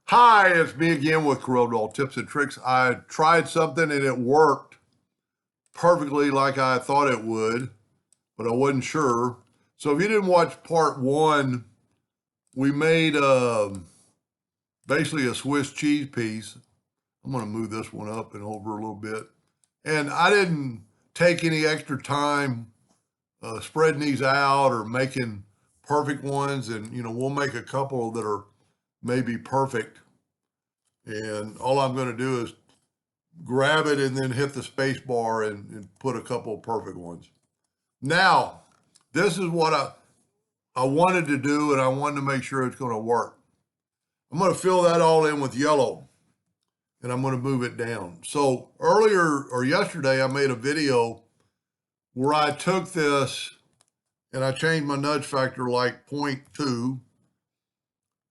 Hi, it's me again with Corel Tips and Tricks. I tried something and it worked perfectly like I thought it would, but I wasn't sure. So if you didn't watch part one, we made basically a Swiss cheese piece. I'm going to move this one up and over a little bit. And I didn't take any extra time spreading these out or making perfect ones. And, we'll make a couple that are maybe perfect. And all I'm going to do is grab it and then hit the space bar and put a couple of perfect ones. Now, this is what I wanted to do, and I wanted to make sure it's going to work. I'm going to fill that all in with yellow, and I'm going to move it down. So earlier or yesterday, I made a video where I took this and I changed my nudge factor like 0.2,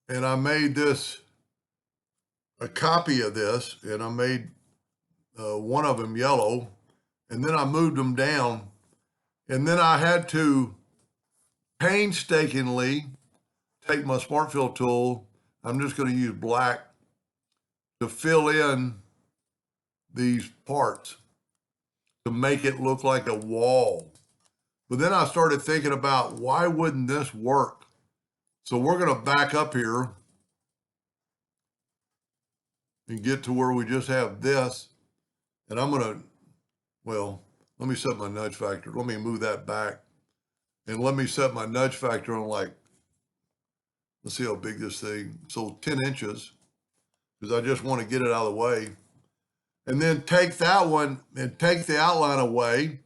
and I made this a copy of this, and I made one of them yellow, and then I moved them down, and then I had to painstakingly take my smart fill tool. I'm just going to use black to fill in these parts to make it look like a wall. But then I started thinking about why wouldn't this work? So we're going to back up here and get to where we just have this. And I'm going to, let me set my nudge factor. Let me move that back. And let me set my nudge factor on like, let's see how big this thing, so 10 inches, because I just want to get it out of the way. And then take that one and take the outline away.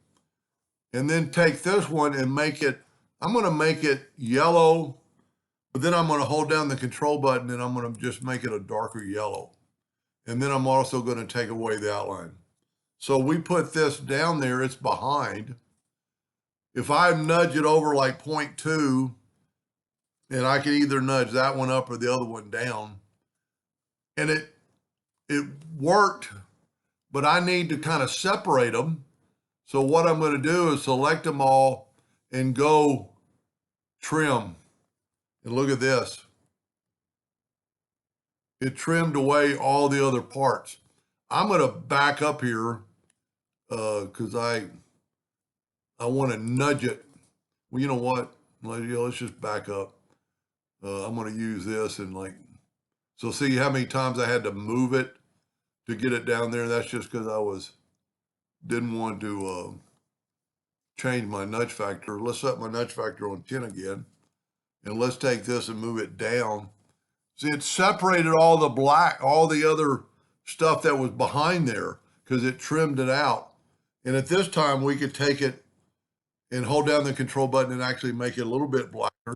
And then take this one and make it, I'm going to make it yellow, but then I'm going to hold down the control button and I'm going to just make it a darker yellow. And then I'm also going to take away the outline. So we put this down there, it's behind. If I nudge it over like 0.2, and I can either nudge that one up or the other one down, and it worked, but I need to kind of separate them. So what I'm going to do is select them all and go trim. And look at this. It trimmed away all the other parts. I'm going to back up here because I want to nudge it. Well, you know what? Let's just back up. I'm going to use this and so see how many times I had to move it to get it down there. That's just because I didn't want to change my nudge factor. Let's set my nudge factor on 10 again. And let's take this and move it down. See, it separated all the black, all the other stuff that was behind there because it trimmed it out. And at this time, we could take it and hold down the control button and actually make it a little bit blacker.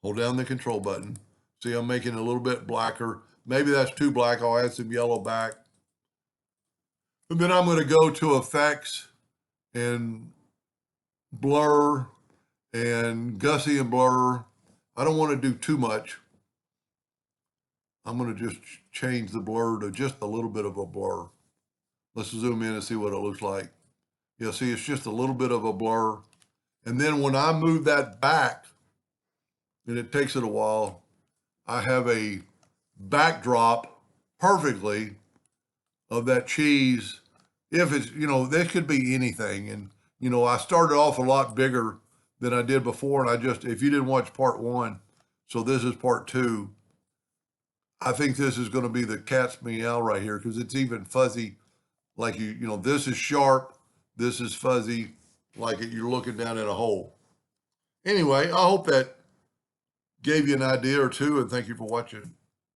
Hold down the control button. See, I'm making it a little bit blacker. Maybe that's too black. I'll add some yellow back. And then I'm going to go to effects and blur and Gaussian blur. I don't want to do too much. I'm going to just change the blur to just a little bit of a blur. Let's zoom in and see what it looks like. Yeah, see, it's just a little bit of a blur. And then when I move that back, and it takes it a while, I have a backdrop perfectly of that cheese. If it's, this could be anything. And, I started off a lot bigger than I did before. And if you didn't watch part one, so this is part two, I think this is going to be the cat's meow right here because it's even fuzzy. Like this is sharp, this is fuzzy, like you're looking down in a hole. Anyway, I hope that gave you an idea or two, and thank you for watching.